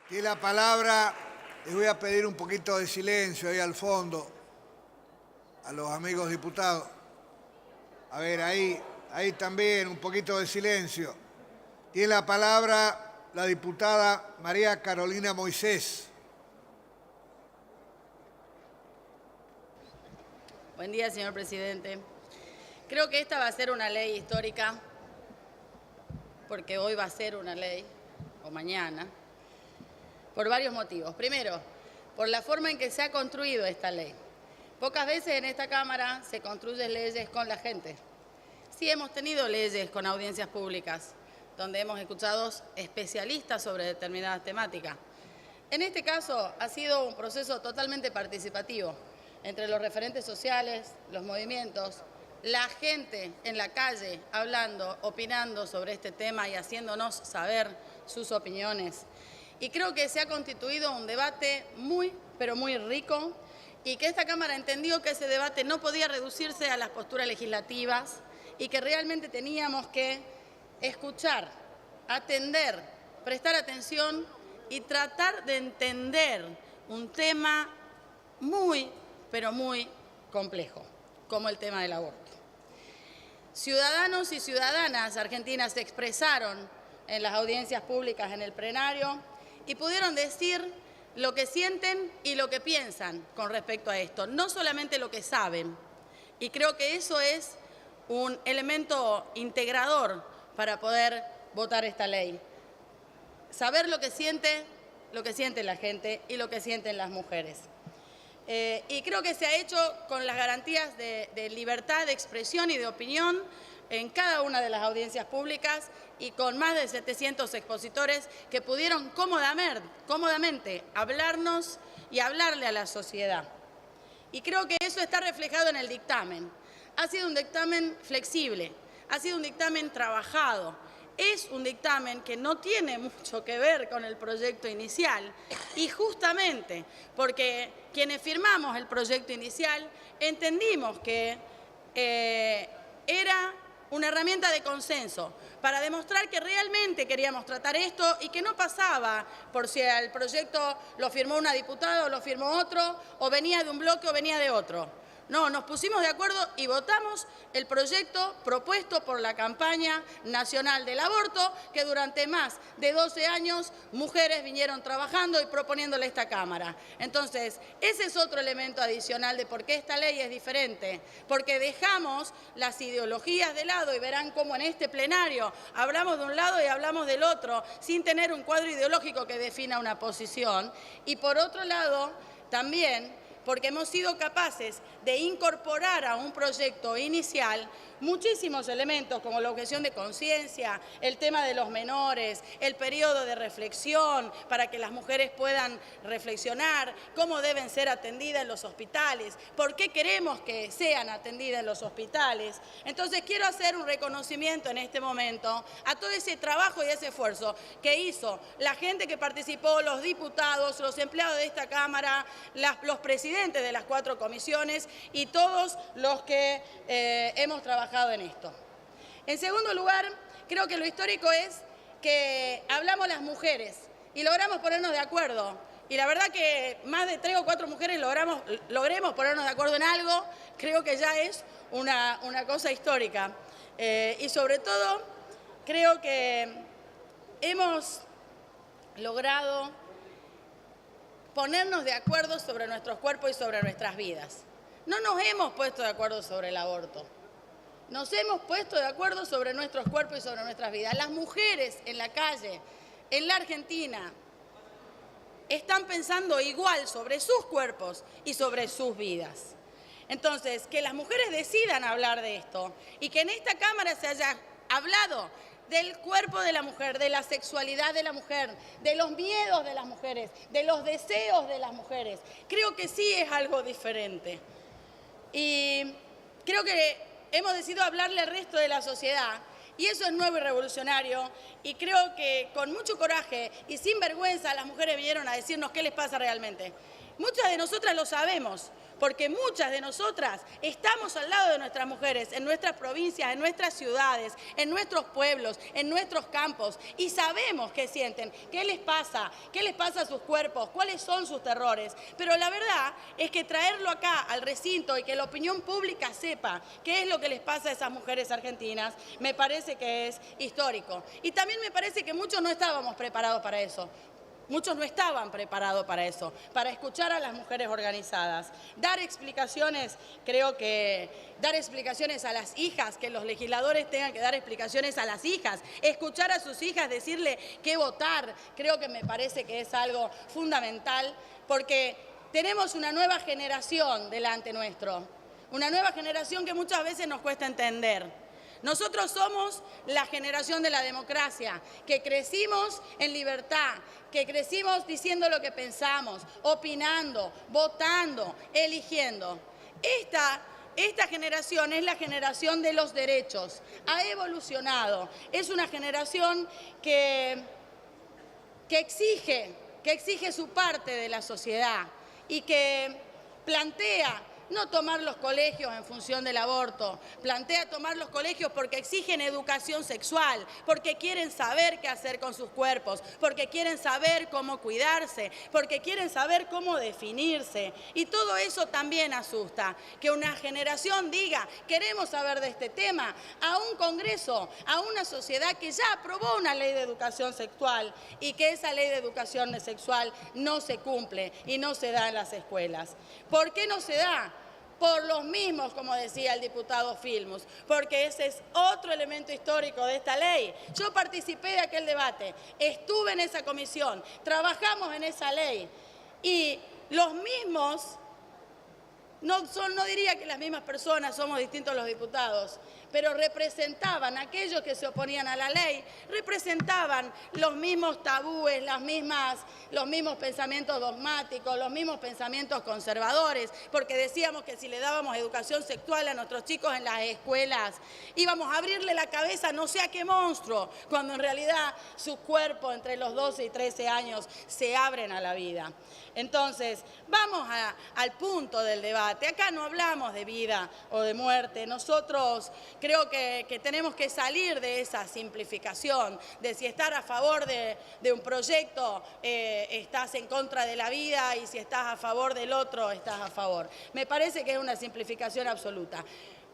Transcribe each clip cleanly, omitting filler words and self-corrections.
Tiene la palabra. Les voy a pedir un poquito de silencio ahí al fondo, a los amigos diputados. A ver, ahí también, un poquito de silencio. Tiene la palabra la diputada María Carolina Moisés. Buen día, señor presidente. Creo que esta va a ser una ley histórica, porque hoy va a ser una ley, o mañana, por varios motivos. Primero, por la forma en que se ha construido esta ley. Pocas veces en esta Cámara se construyen leyes con la gente. Sí hemos tenido leyes con audiencias públicas, donde hemos escuchado especialistas sobre determinadas temáticas. En este caso ha sido un proceso totalmente participativo entre los referentes sociales, los movimientos, la gente en la calle hablando, opinando sobre este tema y haciéndonos saber sus opiniones. Y creo que se ha constituido un debate muy, pero muy rico y que esta Cámara entendió que ese debate no podía reducirse a las posturas legislativas y que realmente teníamos que escuchar, atender, prestar atención y tratar de entender un tema muy, pero muy complejo, como el tema del aborto. Ciudadanos y ciudadanas argentinas se expresaron en las audiencias públicas en el plenario y pudieron decir lo que sienten y lo que piensan con respecto a esto, no solamente lo que saben. Y creo que eso es un elemento integrador para poder votar esta ley. Saber lo que siente la gente y lo que sienten las mujeres. Y creo que se ha hecho con las garantías de libertad de expresión y de opinión en cada una de las audiencias públicas y con más de 700 expositores que pudieron cómodamente hablarnos y hablarle a la sociedad. Y creo que eso está reflejado en el dictamen. Ha sido un dictamen flexible, ha sido un dictamen trabajado. Es un dictamen que no tiene mucho que ver con el proyecto inicial y justamente porque quienes firmamos el proyecto inicial entendimos que era una herramienta de consenso para demostrar que realmente queríamos tratar esto y que no pasaba por si el proyecto lo firmó una diputada o lo firmó otro, o venía de un bloque o venía de otro. No, nos pusimos de acuerdo y votamos el proyecto propuesto por la campaña nacional del aborto, que durante más de 12 años mujeres vinieron trabajando y proponiéndole a esta Cámara. Entonces, ese es otro elemento adicional de por qué esta ley es diferente, porque dejamos las ideologías de lado y verán cómo en este plenario hablamos de un lado y hablamos del otro, sin tener un cuadro ideológico que defina una posición. Y por otro lado, también porque hemos sido capaces de incorporar a un proyecto inicial muchísimos elementos como la objeción de conciencia, el tema de los menores, el periodo de reflexión para que las mujeres puedan reflexionar, cómo deben ser atendidas en los hospitales, por qué queremos que sean atendidas en los hospitales. Entonces quiero hacer un reconocimiento en este momento a todo ese trabajo y ese esfuerzo que hizo la gente que participó, los diputados, los empleados de esta Cámara, los presidentes de las 4 comisiones y todos los que hemos trabajado en esto. En segundo lugar, creo que lo histórico es que hablamos las mujeres y logramos ponernos de acuerdo. Y la verdad que más de 3 o 4 mujeres logremos ponernos de acuerdo en algo, creo que ya es una cosa histórica. Y sobre todo, creo que hemos logrado ponernos de acuerdo sobre nuestros cuerpos y sobre nuestras vidas. No nos hemos puesto de acuerdo sobre el aborto. Nos hemos puesto de acuerdo sobre nuestros cuerpos y sobre nuestras vidas. Las mujeres en la calle, en la Argentina, están pensando igual sobre sus cuerpos y sobre sus vidas. Entonces, que las mujeres decidan hablar de esto y que en esta Cámara se haya hablado del cuerpo de la mujer, de la sexualidad de la mujer, de los miedos de las mujeres, de los deseos de las mujeres. Creo que sí es algo diferente. Y creo que hemos decidido hablarle al resto de la sociedad y eso es nuevo y revolucionario y creo que con mucho coraje y sin vergüenza las mujeres vinieron a decirnos qué les pasa realmente. Muchas de nosotras lo sabemos porque muchas de nosotras estamos al lado de nuestras mujeres, en nuestras provincias, en nuestras ciudades, en nuestros pueblos, en nuestros campos, y sabemos qué sienten, qué les pasa a sus cuerpos, cuáles son sus terrores. Pero la verdad es que traerlo acá al recinto y que la opinión pública sepa qué es lo que les pasa a esas mujeres argentinas, me parece que es histórico. Y también me parece que muchos no estábamos preparados para eso. Muchos no estaban preparados para eso, para escuchar a las mujeres organizadas. Dar explicaciones, creo que dar explicaciones a las hijas, que los legisladores tengan que dar explicaciones a las hijas, escuchar a sus hijas, decirle qué votar, creo que me parece que es algo fundamental, porque tenemos una nueva generación delante nuestro, una nueva generación que muchas veces nos cuesta entender. Nosotros somos la generación de la democracia, que crecimos en libertad, que crecimos diciendo lo que pensamos, opinando, votando, eligiendo. Esta generación es la generación de los derechos, ha evolucionado, es una generación que exige su parte de la sociedad y que plantea no tomar los colegios en función del aborto, plantea tomar los colegios porque exigen educación sexual, porque quieren saber qué hacer con sus cuerpos, porque quieren saber cómo cuidarse, porque quieren saber cómo definirse. Y todo eso también asusta, que una generación diga, queremos saber de este tema, a un Congreso, a una sociedad que ya aprobó una ley de educación sexual y que esa ley de educación sexual no se cumple y no se da en las escuelas. ¿Por qué no se da? Por los mismos, como decía el diputado Filmus, porque ese es otro elemento histórico de esta ley. Yo participé de aquel debate, estuve en esa comisión, trabajamos en esa ley y los mismos, no diría que las mismas personas, somos distintos los diputados, pero representaban, aquellos que se oponían a la ley, representaban los mismos tabúes, los mismos pensamientos dogmáticos, los mismos pensamientos conservadores, porque decíamos que si le dábamos educación sexual a nuestros chicos en las escuelas, íbamos a abrirle la cabeza no sé a qué monstruo, cuando en realidad su cuerpo entre los 12 y 13 años se abren a la vida. Entonces, vamos al punto del debate. Acá no hablamos de vida o de muerte. Nosotros creo que tenemos que salir de esa simplificación, de si estar a favor de un proyecto, estás en contra de la vida, y si estás a favor del otro, estás a favor. Me parece que es una simplificación absoluta,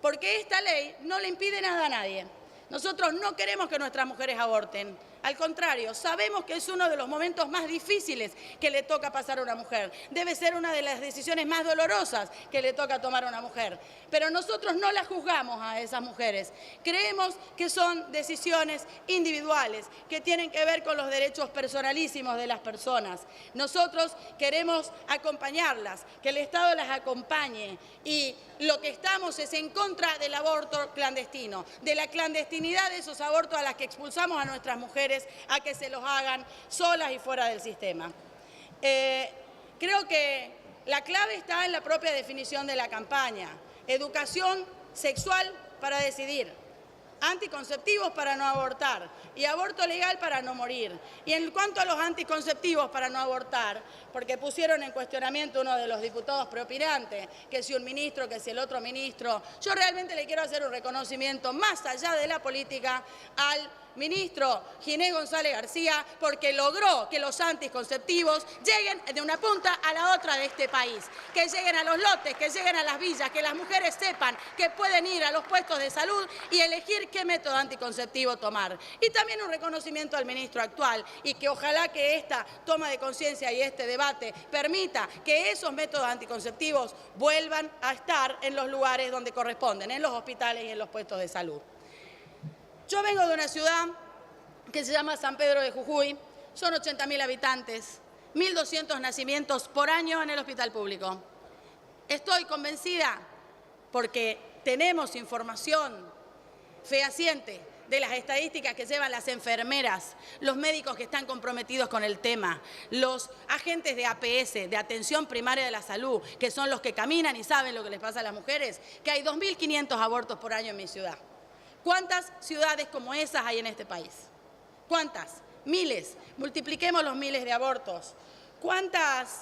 porque esta ley no le impide nada a nadie. Nosotros no queremos que nuestras mujeres aborten. Al contrario, sabemos que es uno de los momentos más difíciles que le toca pasar a una mujer. Debe ser una de las decisiones más dolorosas que le toca tomar a una mujer. Pero nosotros no las juzgamos a esas mujeres. Creemos que son decisiones individuales, que tienen que ver con los derechos personalísimos de las personas. Nosotros queremos acompañarlas, que el Estado las acompañe, y lo que estamos es en contra del aborto clandestino, de la clandestinidad de esos abortos a las que expulsamos a nuestras mujeres a que se los hagan solas y fuera del sistema. Creo que la clave está en la propia definición de la campaña. Educación sexual para decidir, anticonceptivos para no abortar y aborto legal para no morir. Y en cuanto a los anticonceptivos para no abortar, porque pusieron en cuestionamiento uno de los diputados preopinantes, que si un ministro, que si el otro ministro, yo realmente le quiero hacer un reconocimiento más allá de la política al ministro Ginés González García, porque logró que los anticonceptivos lleguen de una punta a la otra de este país, que lleguen a los lotes, que lleguen a las villas, que las mujeres sepan que pueden ir a los puestos de salud y elegir qué método anticonceptivo tomar. Y también un reconocimiento al ministro actual, y que ojalá que esta toma de conciencia y este debate permita que esos métodos anticonceptivos vuelvan a estar en los lugares donde corresponden, en los hospitales y en los puestos de salud. Yo vengo de una ciudad que se llama San Pedro de Jujuy, son 80.000 habitantes, 1.200 nacimientos por año en el hospital público. Estoy convencida, porque tenemos información fehaciente de las estadísticas que llevan las enfermeras, los médicos que están comprometidos con el tema, los agentes de APS, de Atención Primaria de la Salud, que son los que caminan y saben lo que les pasa a las mujeres, que hay 2.500 abortos por año en mi ciudad. ¿Cuántas ciudades como esas hay en este país? ¿Cuántas? Miles. Multipliquemos los miles de abortos. ¿Cuántas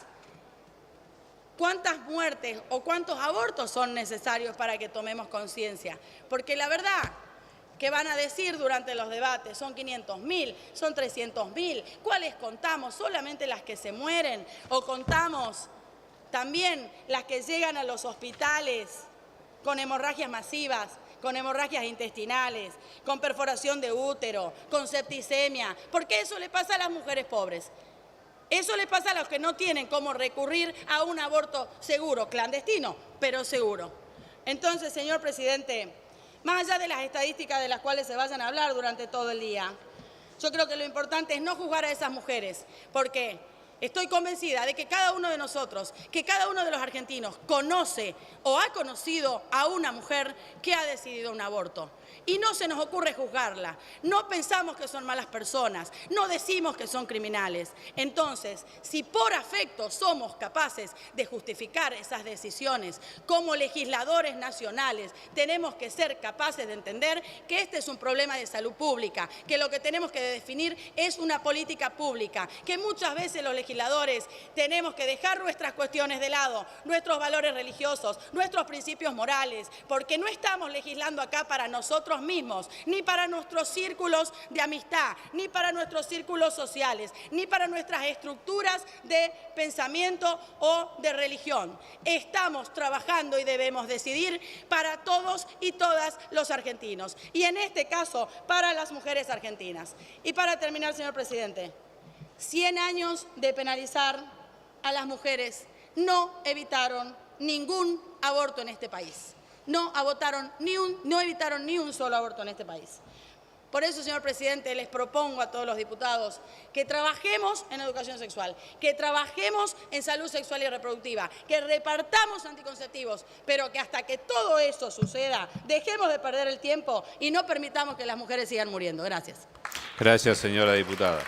cuántas muertes o cuántos abortos son necesarios para que tomemos conciencia. Porque la verdad que van a decir durante los debates, son 500.000, son 300.000, ¿cuáles contamos? ¿Solamente las que se mueren? ¿O contamos también las que llegan a los hospitales con hemorragias masivas, con hemorragias intestinales, con perforación de útero, con septicemia? Porque eso le pasa a las mujeres pobres. Eso le pasa a los que no tienen cómo recurrir a un aborto seguro, clandestino, pero seguro. Entonces, señor presidente, más allá de las estadísticas de las cuales se vayan a hablar durante todo el día, yo creo que lo importante es no juzgar a esas mujeres, porque estoy convencida de que cada uno de nosotros, que cada uno de los argentinos conoce o ha conocido a una mujer que ha decidido un aborto. Y no se nos ocurre juzgarla, no pensamos que son malas personas, no decimos que son criminales. Entonces, si por afecto somos capaces de justificar esas decisiones como legisladores nacionales, tenemos que ser capaces de entender que este es un problema de salud pública, que lo que tenemos que definir es una política pública, que muchas veces los legisladores tenemos que dejar nuestras cuestiones de lado, nuestros valores religiosos, nuestros principios morales, porque no estamos legislando acá para nosotros mismos, ni para nuestros círculos de amistad, ni para nuestros círculos sociales, ni para nuestras estructuras de pensamiento o de religión. Estamos trabajando y debemos decidir para todos y todas los argentinos, y en este caso para las mujeres argentinas. Y para terminar, señor presidente, 100 años de penalizar a las mujeres no evitaron ningún aborto en este país. No evitaron ni un solo aborto en este país. Por eso, señor presidente, les propongo a todos los diputados que trabajemos en educación sexual, que trabajemos en salud sexual y reproductiva, que repartamos anticonceptivos, pero que hasta que todo eso suceda, dejemos de perder el tiempo y no permitamos que las mujeres sigan muriendo. Gracias. Gracias, señora diputada.